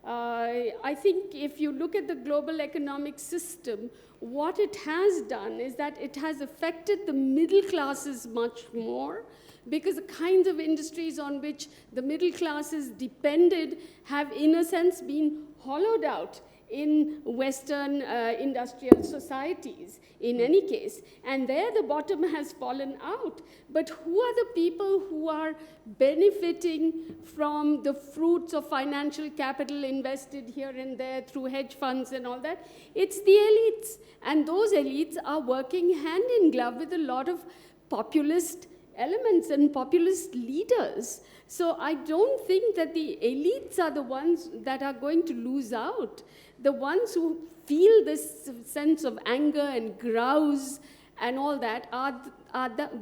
I think if you look at the global economic system, what it has done is that it has affected the middle classes much more, because the kinds of industries on which the middle classes depended have, in a sense, been hollowed out in Western industrial societies, in any case. And there the bottom has fallen out. But who are the people who are benefiting from the fruits of financial capital invested here and there through hedge funds and all that? It's the elites. And those elites are working hand in glove with a lot of populist elements and populist leaders. So I don't think that the elites are the ones that are going to lose out. The ones who feel this sense of anger and grouse and all that are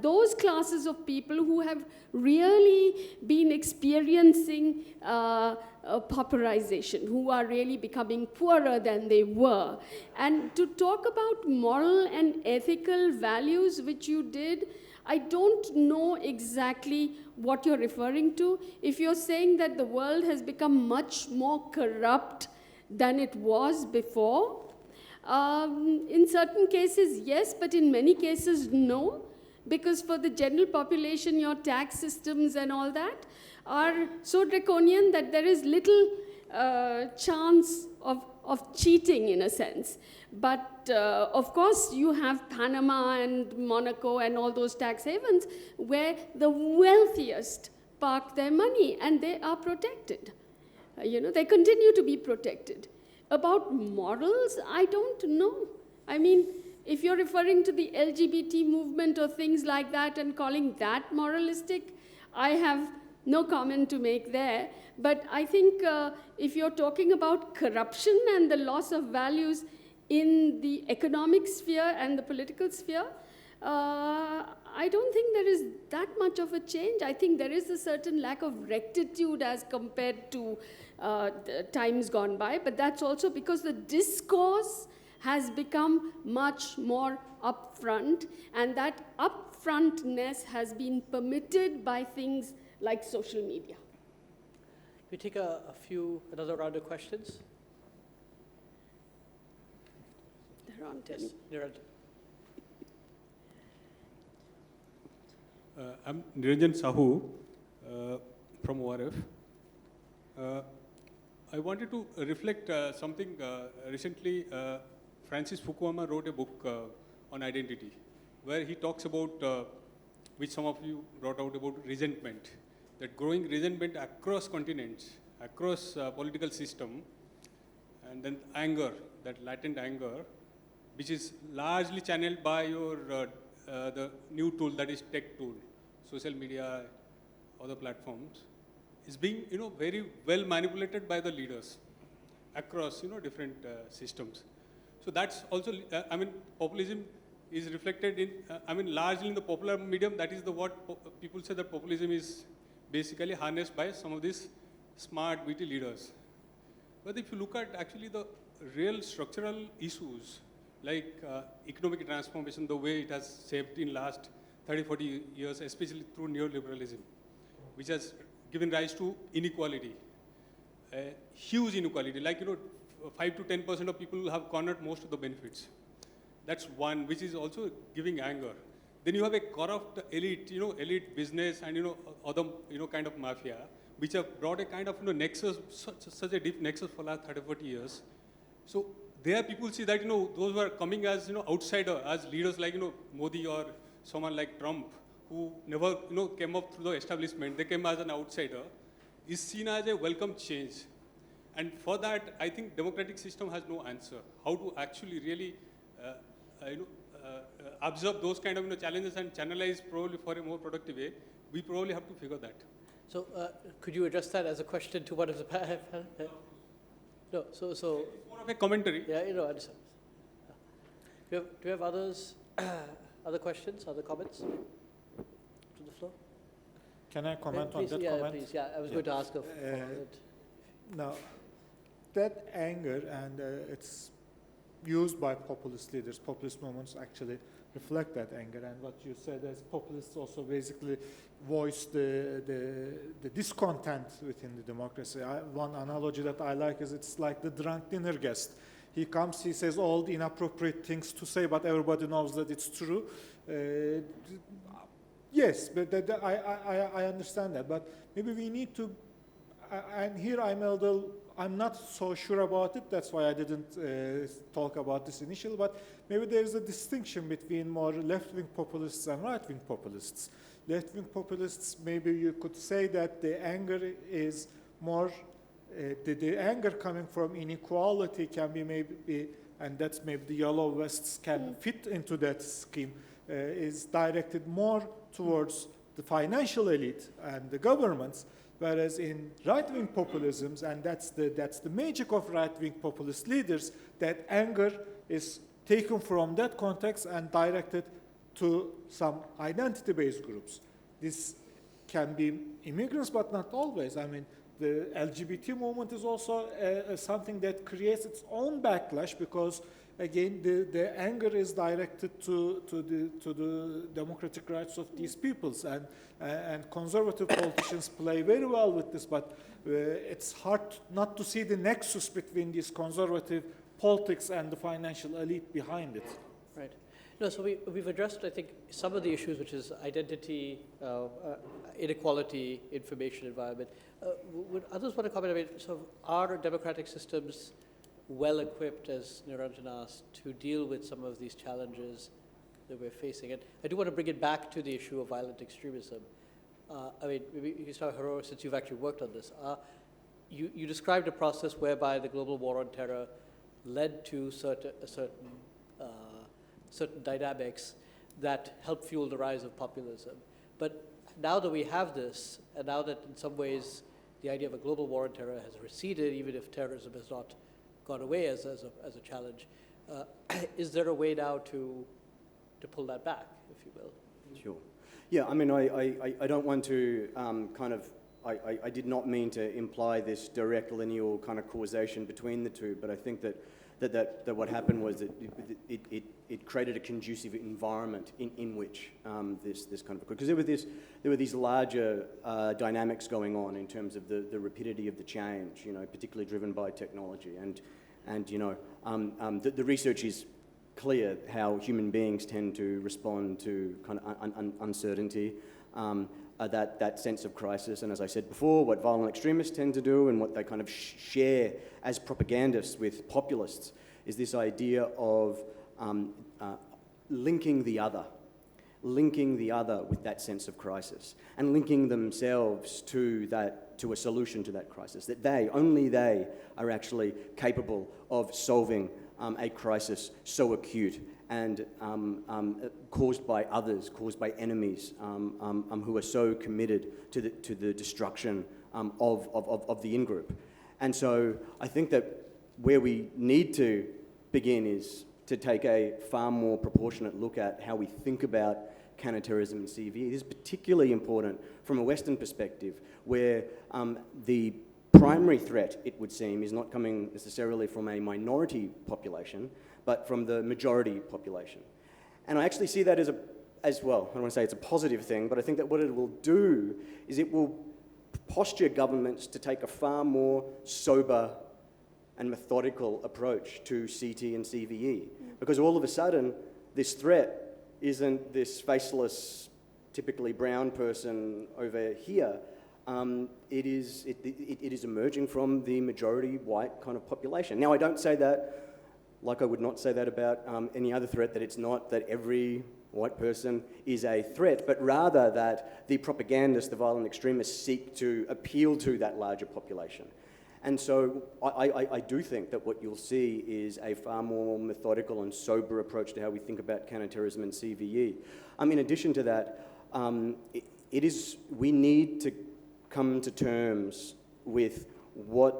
those classes of people who have really been experiencing pauperization, who are really becoming poorer than they were. And to talk about moral and ethical values, which you did, I don't know exactly what you're referring to. If you're saying that the world has become much more corrupt than it was before, in certain cases, yes, but in many cases, no. Because for the general population, your tax systems and all that are so draconian that there is little chance of cheating, in a sense. But of course, you have Panama and Monaco and all those tax havens where the wealthiest park their money and they are protected. They continue to be protected. About morals, I don't know. I mean, if you're referring to the LGBT movement or things like that and calling that moralistic, I have no comment to make there. But I think if you're talking about corruption and the loss of values in the economic sphere and the political sphere, I don't think there is that much of a change. I think there is a certain lack of rectitude as compared to the times gone by, but that's also because the discourse has become much more upfront, and that upfrontness has been permitted by things like social media. We take another round of questions. There aren't Yes, any. Niranjan. I'm Niranjan Sahu from ORF. I wanted to reflect something recently. Francis Fukuyama wrote a book on identity, where he talks about, which some of you brought out, about resentment, that growing resentment across continents, across political system, and then anger, that latent anger, which is largely channeled by your the new tool, that is tech tool, social media, other platforms, is being very well manipulated by the leaders across different systems. So that's also, populism is reflected in, largely in the popular medium. That is what people say, that populism is basically harnessed by some of these smart, witty leaders. But if you look at actually the real structural issues, like economic transformation, the way it has shaped in last 30, 40 years, especially through neoliberalism, which has given rise to inequality. a huge inequality, like 5 to 10% of people have cornered most of the benefits. That's one, which is also giving anger. Then you have a corrupt elite, elite business and other kind of mafia, which have brought a kind of nexus, such a deep nexus for the last 30, 40 years. So there people see that those who are coming as outsider, as leaders like Modi or someone like Trump, who never came up through the establishment, they came as an outsider, is seen as a welcome change. And for that, I think democratic system has no answer. How to actually really observe those kind of challenges and channelize probably for a more productive way, we probably have to figure that. So could you address that as a question to one of the panel? No, so it's more of a commentary. Yeah, I understand. Do you have others, other questions, other comments to the floor? Can I comment on please, that yeah, comment? Please, yeah, I was going to ask of Now, that anger, and it's used by populist leaders, populist movements actually reflect that anger. And what you said as populists also basically voice the discontent within the democracy. One analogy that I like is it's like the drunk dinner guest. He comes, he says all the inappropriate things to say, but everybody knows that it's true. Yes, but I understand that. But maybe we need to, and here I'm not so sure about it. That's why I didn't talk about this initially. But maybe there's a distinction between more left-wing populists and right-wing populists. Left-wing populists, maybe you could say that the anger is more, the anger coming from inequality can be maybe, and that's maybe the yellow vests can fit into that scheme, is directed more towards the financial elite and the governments, whereas in right-wing populisms, and that's the magic of right-wing populist leaders, that anger is taken from that context and directed to some identity-based groups. This can be immigrants, but not always. I mean, the LGBT movement is also something that creates its own backlash because, again, the anger is directed to the democratic rights of these peoples, and conservative politicians play very well with this, but it's hard not to see the nexus between these conservative politics and the financial elite behind it. Right. No, so we've addressed, I think, some of the issues, which is identity, inequality, information environment. Would others want to comment? I mean, so are democratic systems well-equipped, as Niranjan asked, to deal with some of these challenges that we're facing? And I do want to bring it back to the issue of violent extremism. I mean, maybe you can start, Haroro, since you've actually worked on this. You described a process whereby the global war on terror led to certain dynamics that helped fuel the rise of populism. But now that we have this, and now that in some ways the idea of a global war on terror has receded, even if terrorism has not gone away as a challenge, is there a way now to pull that back, if you will? Sure. Yeah, I mean, I don't want to I did not mean to imply this direct linear kind of causation between the two, but I think that what happened was that it created a conducive environment in which this kind of, because there were these larger dynamics going on in terms of the rapidity of the change, particularly driven by technology, and the research is clear how human beings tend to respond to kind of uncertainty. That sense of crisis, and as I said before, what violent extremists tend to do and what they kind of share as propagandists with populists is this idea of linking the other with that sense of crisis, and linking themselves to a solution to that crisis, that only they are actually capable of solving a crisis so acute and caused by others, caused by enemies who are so committed to the destruction of the in-group. And so I think that where we need to begin is to take a far more proportionate look at how we think about counterterrorism and CVE. It is particularly important from a Western perspective, where the primary threat, it would seem, is not coming necessarily from a minority population, but from the majority population. And I actually see that as well. I don't want to say it's a positive thing, but I think that what it will do is it will posture governments to take a far more sober and methodical approach to CT and CVE. Because all of a sudden, this threat isn't this faceless, typically brown person over here. It is emerging from the majority white kind of population. Now, I don't say that, like I would not say that about any other threat, that it's not that every white person is a threat, but rather that the propagandists, the violent extremists, seek to appeal to that larger population. And so I do think that what you'll see is a far more methodical and sober approach to how we think about counterterrorism and CVE. In addition to that, we need to come to terms with what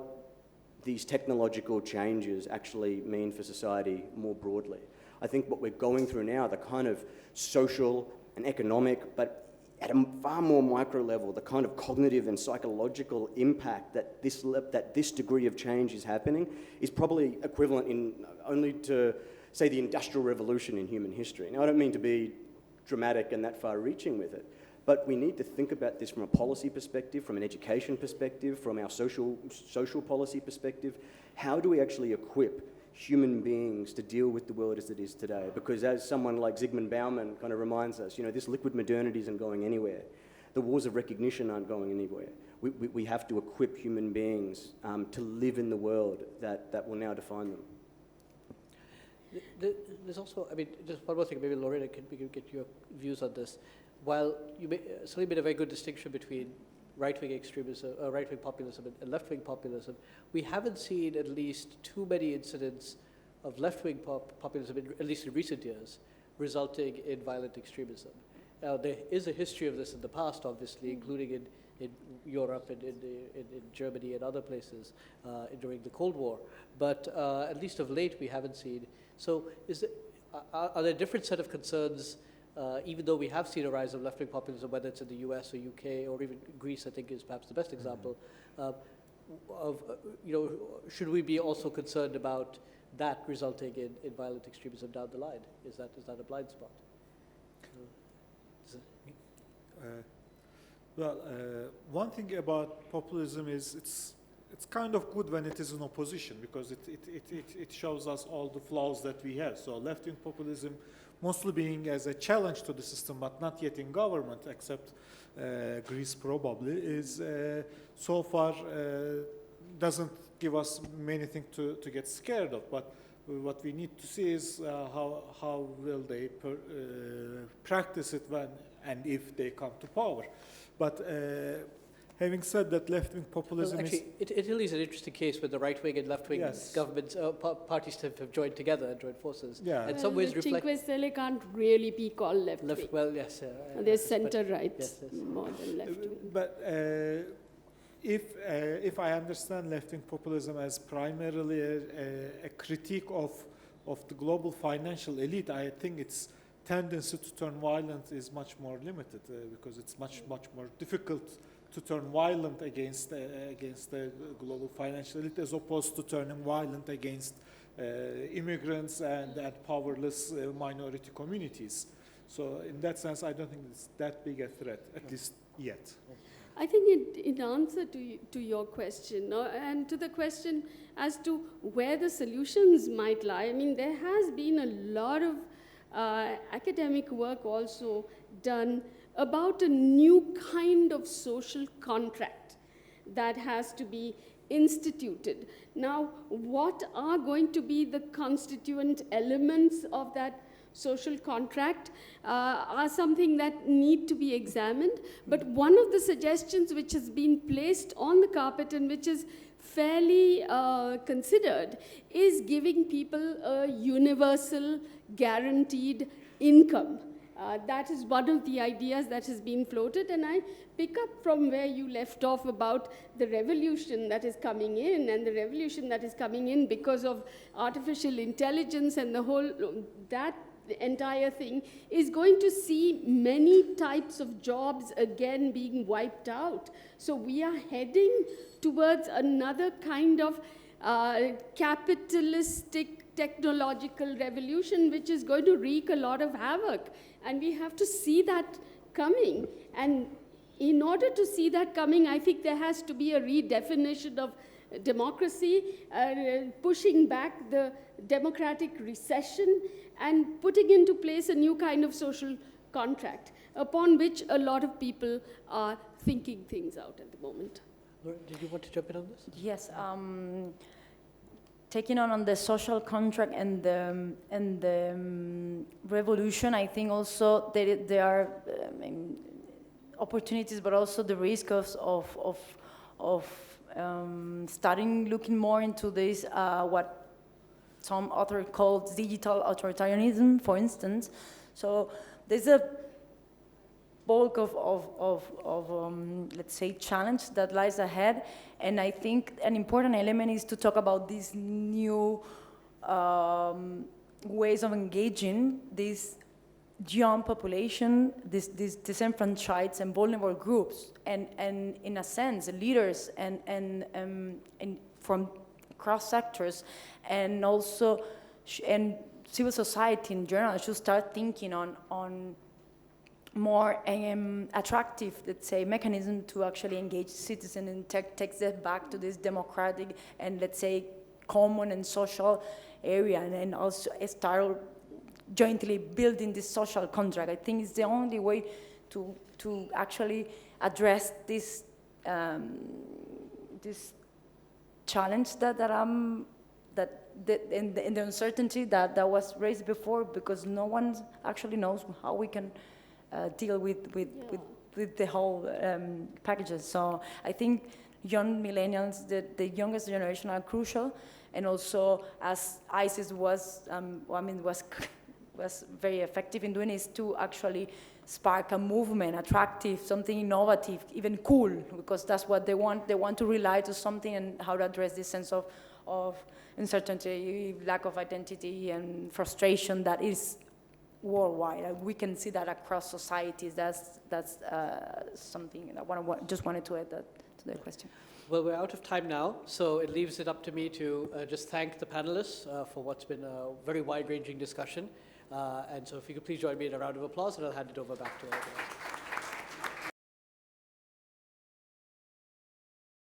these technological changes actually mean for society more broadly. I think what we're going through now, the kind of social and economic, but at a far more micro level, the kind of cognitive and psychological impact that this degree of change is happening is probably equivalent in only to, say, the Industrial Revolution in human history. Now, I don't mean to be dramatic and that far-reaching with it, but we need to think about this from a policy perspective, from an education perspective, from our social policy perspective. How do we actually equip human beings to deal with the world as it is today? Because as someone like Zygmunt Bauman kind of reminds us, this liquid modernity isn't going anywhere. The wars of recognition aren't going anywhere. We have to equip human beings to live in the world that will now define them. There's also, just one more thing, maybe Lorena, we can get your views on this. While Salim made a very good distinction between right-wing extremism, right-wing populism and left-wing populism, we haven't seen at least too many incidents of left-wing populism, at least in recent years, resulting in violent extremism. Now, there is a history of this in the past, obviously, including in Europe and in Germany and other places during the Cold War. But at least of late, we haven't seen. So are there a different set of concerns, even though we have seen a rise of left-wing populism, whether it's in the US or UK or even Greece, I think is perhaps the best example, should we be also concerned about that resulting in violent extremism down the line? Is that a blind spot? One thing about populism is it's kind of good when it is in opposition, because it shows us all the flaws that we have. So left-wing populism, mostly being as a challenge to the system, but not yet in government, except Greece probably, is so far doesn't give us many things to get scared of. But what we need to see is how will they practice it when and if they come to power. But having said that, left-wing populism Italy is an interesting case where the right-wing and left-wing governments, parties have joined together and joined forces. Yeah. In some ways reflect... Cinque Stelle can't really be called left-wing. Well, yes. They're center-right yes. more than left-wing. But if I understand left-wing populism as primarily a critique of the global financial elite, I think its tendency to turn violent is much more limited because it's much more difficult to turn violent against the global financial elite as opposed to turning violent against immigrants and powerless minority communities. So in that sense, I don't think it's that big a threat, at least yet. I think in answer to your question, and to the question as to where the solutions might lie, there has been a lot of academic work also done about a new kind of social contract that has to be instituted. Now, what are going to be the constituent elements of that social contract are something that need to be examined. But one of the suggestions which has been placed on the carpet and which is fairly considered is giving people a universal guaranteed income. That is one of the ideas that has been floated, and I pick up from where you left off about the revolution that is coming in, and the revolution that is coming in because of artificial intelligence and the entire thing is going to see many types of jobs again being wiped out. So we are heading towards another kind of capitalistic technological revolution which is going to wreak a lot of havoc. And we have to see that coming. And in order to see that coming, I think there has to be a redefinition of democracy, pushing back the democratic recession and putting into place a new kind of social contract upon which a lot of people are thinking things out at the moment. Lorena, did you want to jump in on this? Yes. Taking on the social contract and the revolution, I think also there are opportunities, but also the risk of starting looking more into this, what some author called digital authoritarianism, for instance. So there's a bulk of let's say, challenge that lies ahead. And I think an important element is to talk about these new ways of engaging this young population, these disenfranchised and vulnerable groups, and in a sense, leaders and from cross sectors, and also and civil society in general should start thinking on more attractive, let's say, mechanism to actually engage citizens and take them back to this democratic and, let's say, common and social area, and also start jointly building this social contract. I think it's the only way to actually address this this challenge and the uncertainty that was raised before, because no one actually knows how we can deal with the whole packages. So I think young millennials, the youngest generation, are crucial, and also as ISIS was very effective in doing, is to actually spark a movement, attractive, something innovative, even cool, because that's what they want. They want to rely to something and how to address this sense of uncertainty, lack of identity, and frustration that is worldwide. We can see that across societies. That's something I just wanted to add that to the question. Well, we're out of time now, so it leaves it up to me to just thank the panelists for what's been a very wide-ranging discussion. And so if you could please join me in a round of applause, and I'll hand it over back to all of you.